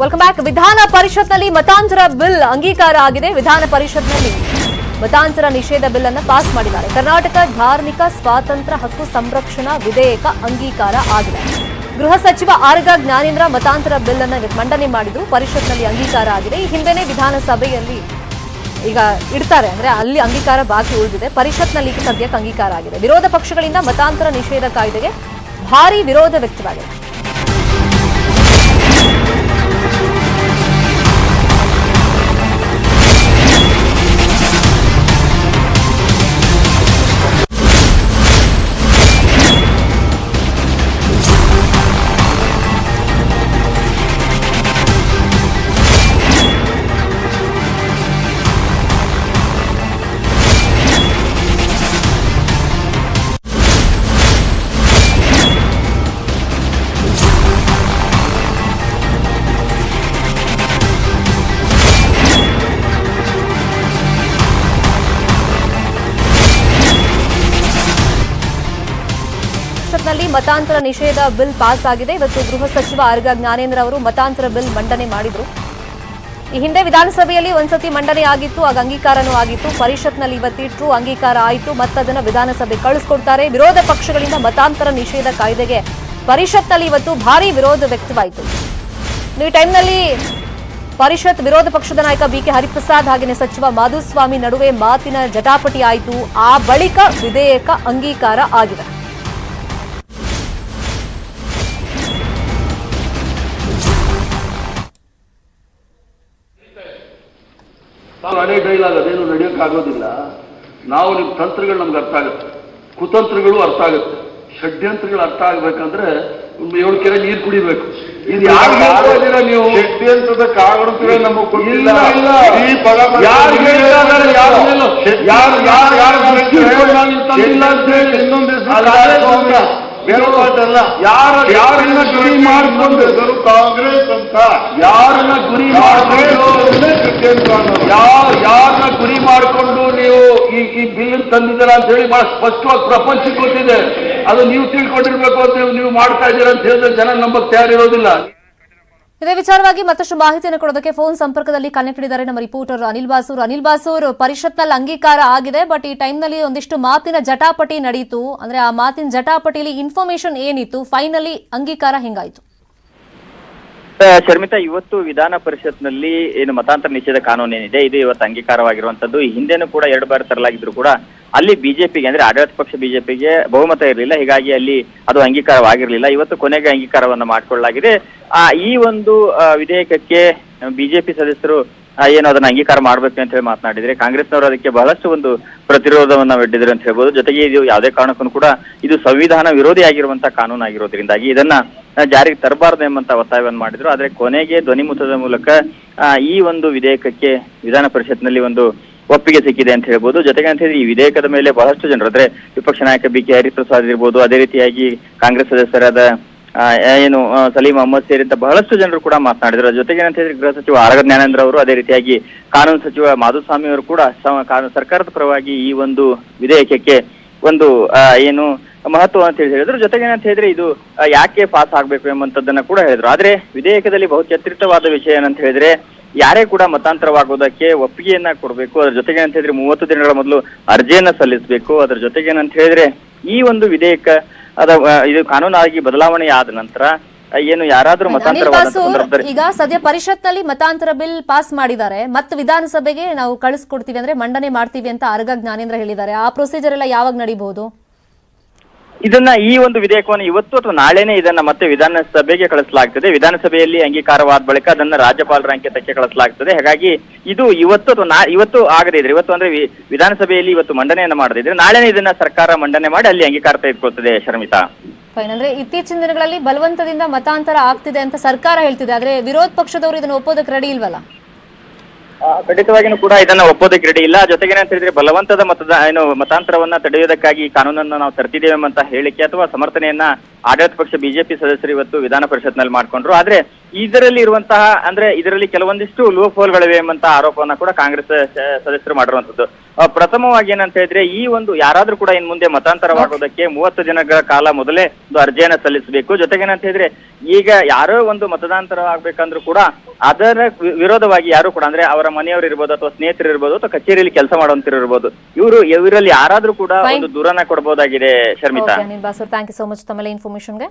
Welcome back. ವಿಧಾನ ಪರಿಷತ್ನಲ್ಲಿ ಮತಾಂತರ ಬಿಲ್ ಅಂಗೀಕಾರ ಆಗಿದೆ. ವಿಧಾನ ಪರಿಷತ್ನಲ್ಲಿ ಮತಾಂತರ ನಿಷೇಧ ಬಿಲ್ ಅನ್ನು ಪಾಸ್ ಮಾಡಿದ್ದಾರೆ. ಕರ್ನಾಟಕ ಧಾರ್ಮಿಕ ಸ್ವಾತಂತ್ರ್ಯ ಹಕ್ಕು ಸಂರಕ್ಷಣಾ ವಿಧೇಯಕ ಅಂಗೀಕಾರ ಆಗಿದೆ. ಗೃಹ ಸಚಿವ ಆರ್ಗ ಜ್ಞಾನೇಂದ್ರ ಮತಾಂತರ ಬಿಲ್ ಅನ್ನು ಮಂಡನೆ ಮಾಡಿದ್ದು ಪರಿಷತ್ನಲ್ಲಿ ಅಂಗೀಕಾರ ಆಗಿದೆ. ಈ ಹಿಂದೆನೇ ವಿಧಾನಸಭೆಯಲ್ಲಿ ಈಗ ಇಡ್ತಾರೆ, ಅಂದ್ರೆ ಅಲ್ಲಿ ಅಂಗೀಕಾರ ಬಾಕಿ ಉಳಿದಿದೆ. ಪರಿಷತ್ನಲ್ಲಿ ಸದ್ಯಕ್ಕೆ ಅಂಗೀಕಾರ ಆಗಿದೆ. ವಿರೋಧ ಪಕ್ಷಗಳಿಂದ ಮತಾಂತರ ನಿಷೇಧ ಕಾಯ್ದೆಗೆ ಭಾರಿ ವಿರೋಧ ವ್ಯಕ್ತವಾಗಿದೆ. ನಲ್ಲಿ ಮತಾಂತರ ನಿಷೇಧ ಬಿಲ್ ಪಾಸ್ ಆಗಿದೆ. ಇವತ್ತು ಗೃಹ ಸಚಿವ ಆರ್ಗ ಜ್ಞಾನೇಂದ್ರ ಅವರು ಮತಾಂತರ ಬಿಲ್ ಮಂಡನೆ ಮಾಡಿದ್ರು. ಈ ಹಿಂದೆ ವಿಧಾನಸಭೆಯಲ್ಲಿ ಒಂದ್ಸತಿ ಮಂಡನೆ ಆಗಿತ್ತು, ಆಗ ಅಂಗೀಕಾರನೂ ಆಗಿತ್ತು. ಪರಿಷತ್ನಲ್ಲಿ ಇವತ್ತಿಟ್ರು, ಅಂಗೀಕಾರ ಆಯಿತು, ಮತ್ತದನ್ನು ವಿಧಾನಸಭೆ ಕಳಿಸ್ಕೊಡ್ತಾರೆ. ವಿರೋಧ ಪಕ್ಷಗಳಿಂದ ಮತಾಂತರ ನಿಷೇಧ ಕಾಯ್ದೆಗೆ ಪರಿಷತ್ನಲ್ಲಿ ಇವತ್ತು ಭಾರಿ ವಿರೋಧ ವ್ಯಕ್ತವಾಯಿತು. ಈ ಟೈಮ್ನಲ್ಲಿ ಪರಿಷತ್ ವಿರೋಧ ಪಕ್ಷದ ನಾಯಕ ಬಿಕೆ ಹರಿಪ್ರಸಾದ್ ಹಾಗೆಯೇ ಸಚಿವ ಮಾಧುಸ್ವಾಮಿ ನಡುವೆ ಮಾತಿನ ಜಟಾಪಟಿ ಆಯಿತು. ಆ ಬಳಿಕ ವಿಧೇಯಕ ಅಂಗೀಕಾರ ಆಗಿದೆ. ಹಳೆ ಡೈಲಾಗ್ ಅದೇನು ನಡೆಯೋಕ್ಕಾಗೋದಿಲ್ಲ. ನಾವು ನಿಮ್ಮ ತಂತ್ರಗಳು ನಮ್ಗೆ ಅರ್ಥ ಆಗುತ್ತೆ, ಕುತಂತ್ರಗಳು ಅರ್ಥ ಆಗುತ್ತೆ, ಷಡ್ಯಂತ್ರಗಳು ಅರ್ಥ ಆಗ್ಬೇಕಂದ್ರೆ 7 ಕೆರೆ ನೀರು ಕುಡಿಬೇಕು. ಇದು ಯಾರು ಹೇಳ್ತೀರಾ ನೀವು? ಷಡ್ಯಂತ್ರದ ಕಾರಣಗಳೇ ನಮಗೆ ಗೊತ್ತಿಲ್ಲ. ಯಾರನ್ನ ಗುರಿ ಮಾಡಿಕೊಂಡು ಕಾಂಗ್ರೆಸ್ ಅಂತ ಯಾರನ್ನ ಗುರಿ ಯಾರನ್ನ ಗುರಿ ಮಾಡಿಕೊಂಡು ನೀವು ಈ ಬಿಲ್ ತಂದಿದ್ದೀರ ಅಂತ ಹೇಳಿ ಬಹಳ ಸ್ಪಷ್ಟವಾಗಿ ಪ್ರಪಂಚಕ್ಕೆ ಗೊತ್ತಿದೆ. ಅದು ನೀವು ತಿಳ್ಕೊಂಡಿರ್ಬೇಕು ಅಂತ ನೀವು ಮಾಡ್ತಾ ಇದ್ದೀರಾ ಅಂತ ಹೇಳಿದ್ರೆ ಜನ ನಂಬಕ್ ತಯಾರಿರೋದಿಲ್ಲ. ಇದೇ ವಿಚಾರವಾಗಿ ಮತ್ತಷ್ಟು ಮಾಹಿತಿಯನ್ನು ಕೊಡೋದಕ್ಕೆ ಫೋನ್ ಸಂಪರ್ಕದಲ್ಲಿ ಕನೆಕ್ಟ್ ಇದ್ದಾರೆ ನಮ್ಮ ರಿಪೋರ್ಟರ್ ಅನಿಲ್ ಬಾಸೂರ್. ಅನಿಲ್ ಬಾಸೂರ್, ಪರಿಷತ್ನಲ್ಲಿ ಅಂಗೀಕಾರ ಆಗಿದೆ, ಬಟ್ ಈ ಟೈಮ್ನಲ್ಲಿ ಒಂದಿಷ್ಟು ಮಾತಿನ ಜಟಾಪಟಿ ನಡೀತು. ಅಂದ್ರೆ ಆ ಮಾತಿನ ಜಟಾಪಟಿಯಲ್ಲಿ ಇನ್ಫಾರ್ಮೇಶನ್ ಏನಿತ್ತು, ಫೈನಲಿ ಅಂಗೀಕಾರ ಹೆಂಗಾಯ್ತು? ಶರ್ಮಿತಾ, ಇವತ್ತು ವಿಧಾನ ಪರಿಷತ್ನಲ್ಲಿ ಏನು ಮತಾಂತರ ನಿಷೇಧ ಕಾನೂನು ಏನಿದೆ ಇದು ಇವತ್ತು ಅಂಗೀಕಾರವಾಗಿರುವಂತದ್ದು. ಈ ಹಿಂದೆನೂ ಕೂಡ 2 ಬಾರಿ ತರಲಾಗಿದ್ರು ಕೂಡ ಅಲ್ಲಿ ಬಿಜೆಪಿಗೆ ಅಂದ್ರೆ ಆಡಳಿತ ಪಕ್ಷ ಬಿಜೆಪಿಗೆ ಬಹುಮತ ಇರಲಿಲ್ಲ, ಹೀಗಾಗಿ ಅಲ್ಲಿ ಅದು ಅಂಗೀಕಾರವಾಗಿರಲಿಲ್ಲ. ಇವತ್ತು ಕೊನೆಗೆ ಅಂಗೀಕಾರವನ್ನು ಮಾಡಿಕೊಳ್ಳಲಾಗಿದೆ. ಈ ಒಂದು ವಿಧೇಯಕಕ್ಕೆ ಬಿಜೆಪಿ ಸದಸ್ಯರು ಏನು ಅದನ್ನ ಅಂಗೀಕಾರ ಮಾಡ್ಬೇಕು ಅಂತ ಹೇಳಿ ಮಾತನಾಡಿದ್ರೆ, ಕಾಂಗ್ರೆಸ್ನವರು ಅದಕ್ಕೆ ಬಹಳಷ್ಟು ಒಂದು ಪ್ರತಿರೋಧವನ್ನ ಒಡ್ಡಿದ್ರು ಅಂತ ಹೇಳ್ಬೋದು. ಜೊತೆಗೆ ಇದು ಯಾವುದೇ ಕಾರಣಕ್ಕೂ ಕೂಡ ಇದು ಸಂವಿಧಾನ ವಿರೋಧಿಯಾಗಿರುವಂತಹ ಕಾನೂನು ಆಗಿರೋದ್ರಿಂದಾಗಿ ಇದನ್ನ ಜಾರಿಗೆ ತರಬಾರದು ಎಂಬಂತ ಒತ್ತಾಯವನ್ನು ಮಾಡಿದ್ರು. ಆದ್ರೆ ಕೊನೆಗೆ ಧ್ವನಿಮತದ ಮೂಲಕ ಈ ಒಂದು ವಿಧೇಯಕಕ್ಕೆ ವಿಧಾನ ಪರಿಷತ್ನಲ್ಲಿ ಒಂದು ಒಪ್ಪಿಗೆ ಸಿಕ್ಕಿದೆ ಅಂತ ಹೇಳ್ಬೋದು. ಜೊತೆಗೆ ಅಂತ ಹೇಳಿ ಈ ವಿಧೇಯಕದ ಮೇಲೆ ಬಹಳಷ್ಟು ಜನರು ಅಂದ್ರೆ ವಿಪಕ್ಷ ನಾಯಕ ಬಿಕೆ ಹರಿಪ್ರಸಾದ್ ಇರ್ಬೋದು, ಅದೇ ರೀತಿಯಾಗಿ ಕಾಂಗ್ರೆಸ್ ಸದಸ್ಯರಾದ ಏನು ಸಲೀಂ ಅಹಮದ್ ಸೇರಿದಂತ ಬಹಳಷ್ಟು ಜನರು ಕೂಡ ಮಾತನಾಡಿದ್ರು. ಜೊತೆಗೆ ಅಂತ ಹೇಳಿದ್ರೆ ಗೃಹ ಸಚಿವ ಆರ್ಗ ಜ್ಞಾನೇಂದ್ರ ಅವರು, ಅದೇ ರೀತಿಯಾಗಿ ಕಾನೂನು ಸಚಿವ ಮಾಧುಸ್ವಾಮಿ ಅವರು ಕೂಡ ಸರ್ಕಾರದ ಪರವಾಗಿ ಈ ಒಂದು ವಿಧೇಯಕಕ್ಕೆ ಒಂದು ಏನು ಮಹತ್ವ ಅಂತ ಹೇಳಿದ್ರು. ಜೊತೆಗೆ ಅಂತ ಹೇಳಿದ್ರೆ ಇದು ಯಾಕೆ ಪಾಸ್ ಆಗ್ಬೇಕು ಎಂಬಂತದ್ದನ್ನ ಕೂಡ ಹೇಳಿದ್ರು. ಆದ್ರೆ ವಿಧೇಯಕದಲ್ಲಿ ಬಹುಚರ್ಚಿತವಾದ ವಿಷಯ ಏನಂತ ಹೇಳಿದ್ರೆ, ಯಾರೇ ಕೂಡ ಮತಾಂತರವಾಗೋದಕ್ಕೆ ಒಪ್ಪಿಗೆಯನ್ನ ಕೊಡಬೇಕು. ಅದ್ರ ಜೊತೆಗೆ ಅಂತ ಹೇಳಿದ್ರೆ 30 ದಿನಗಳ ಮೊದಲು ಅರ್ಜಿಯನ್ನ ಸಲ್ಲಿಸಬೇಕು. ಅದ್ರ ಜೊತೆಗೆ ಏನಂತ ಹೇಳಿದ್ರೆ ಈ ಒಂದು ವಿಧೇಯಕ ಇದು ಕಾನೂನಾಗಿ ಬದಲಾವಣೆ ಆದ ನಂತರ ಏನು ಯಾರಾದ್ರೂ ಮತಾಂತರ ಈಗ ಸದ್ಯ ಪರಿಷತ್ನಲ್ಲಿ ಮತಾಂತರ ಬಿಲ್ ಪಾಸ್ ಮಾಡಿದ್ದಾರೆ, ಮತ್ತೆ ವಿಧಾನಸಭೆಗೆ ನಾವು ಕಳಿಸ್ಕೊಡ್ತೀವಿ ಅಂದ್ರೆ ಮಂಡನೆ ಮಾಡ್ತೀವಿ ಅಂತ ಆರ್ಗ ಜ್ಞಾನೇಂದ್ರ ಹೇಳಿದ್ದಾರೆ. ಆ ಪ್ರೊಸೀಜರ್ ಎಲ್ಲ ಯಾವಾಗ ನಡೀಬಹುದು? ಇದನ್ನ ಈ ಒಂದು ವಿಧೇಯಕವನ್ನು ಇವತ್ತು ಅಥವಾ ನಾಳೆನೇ ಇದನ್ನ ಮತ್ತೆ ವಿಧಾನಸಭೆಗೆ ಕಳಿಸಲಾಗ್ತದೆ. ವಿಧಾನಸಭೆಯಲ್ಲಿ ಅಂಗೀಕಾರವಾದ ಬಳಿಕ ಅದನ್ನ ರಾಜ್ಯಪಾಲರ ಅಂಕಿತಕ್ಕೆ ಕಳಿಸಲಾಗ್ತದೆ. ಹಾಗಾಗಿ ಇದು ಇವತ್ತು ಅಥವಾ ಇವತ್ತು ಆಗದೇ ಇದ್ರೆ, ಇವತ್ತು ಅಂದ್ರೆ ವಿಧಾನಸಭೆಯಲ್ಲಿ ಇವತ್ತು ಮಂಡನೆಯನ್ನ ಮಾಡದಿದ್ರೆ ನಾಳೆನೇ ಇದನ್ನ ಸರ್ಕಾರ ಮಂಡನೆ ಮಾಡಿ ಅಲ್ಲಿ ಅಂಗೀಕಾರ ತೆಗೆದುಕೊಳ್ತದೆ. ಶರ್ಮಿತಾ, ಫೈನ್. ಅಂದ್ರೆ ಇತ್ತೀಚಿನ ದಿನಗಳಲ್ಲಿ ಬಲವಂತದಿಂದ ಮತಾಂತರ ಆಗ್ತಿದೆ ಅಂತ ಸರ್ಕಾರ ಹೇಳ್ತಿದೆ, ಆದ್ರೆ ವಿರೋಧ ಪಕ್ಷದವರು ಇದನ್ನ ಒಪ್ಪೋದಕ್ಕೆ ರೆಡಿ ಇಲ್ವಲ್ಲ? ಖಂಡಿತವಾಗಿಯೂ ಕೂಡ ಇದನ್ನ ಒಪ್ಪೋದಕ್ಕೆ ರೆಡಿ ಇಲ್ಲ. ಜೊತೆಗೆ ಅಂತ ಹೇಳಿದ್ರೆ ಬಲವಂತದ ಮತಾಂತರವನ್ನ ತಡೆಯೋದಕ್ಕಾಗಿ ಈ ಕಾನೂನನ್ನ ನಾವು ತರ್ತಿದ್ದೇವೆ ಅಂತ ಹೇಳಿಕೆ ಅಥವಾ ಸಮರ್ಥನೆಯನ್ನ ಆಡಳಿತ ಪಕ್ಷ ಬಿಜೆಪಿ ಸದಸ್ಯರು ಇವತ್ತು ವಿಧಾನ ಪರಿಷತ್ನಲ್ಲಿ ಮಾಡ್ಕೊಂಡ್ರು. ಆದ್ರೆ ಇದರಲ್ಲಿ ಇರುವಂತಹ ಅಂದ್ರೆ ಇದರಲ್ಲಿ ಕೆಲವೊಂದಿಷ್ಟು ಲೂಪ್ ಹೋಲ್ಗಳಿವೆ ಎಂಬಂತಹ ಆರೋಪವನ್ನ ಕೂಡ ಕಾಂಗ್ರೆಸ್ ಸದಸ್ಯರು ಮಾಡಿರುವಂತದ್ದು. ಪ್ರಥಮವಾಗಿ ಏನಂತ ಹೇಳಿದ್ರೆ, ಈ ಒಂದು ಯಾರಾದ್ರೂ ಕೂಡ ಇನ್ ಮುಂದೆ ಮತಾಂತರವಾಗೋದಕ್ಕೆ 30 ದಿನಗಳ ಕಾಲ ಮೊದಲೇ ಒಂದು ಅರ್ಜಿಯನ್ನ ಸಲ್ಲಿಸಬೇಕು. ಜೊತೆಗೆ ಏನಂತ ಹೇಳಿದ್ರೆ, ಈಗ ಯಾರೋ ಒಂದು ಮತದಾಂತರ ಆಗ್ಬೇಕಂದ್ರೂ ಕೂಡ ಅದರ ವಿರೋಧವಾಗಿ ಯಾರು ಕೂಡ ಅಂದ್ರೆ ಅವರ ಮನೆಯವರು ಇರ್ಬೋದು ಅಥವಾ ಸ್ನೇಹಿತರು ಇರ್ಬೋದು ಅಥವಾ ಕಚೇರಿಯಲ್ಲಿ ಕೆಲಸ ಮಾಡುವಂತರು ಇರ್ಬೋದು, ಇವರಲ್ಲಿ ಯಾರಾದ್ರೂ ಕೂಡ ಒಂದು ದೂರನ್ನ ಕೊಡಬಹುದಾಗಿದೆ. Sharmita, thank you so much ತಮ್ಮೆಲ್ಲ ಇನ್ಫಾರ್ಮೇಶನ್ಗೆ.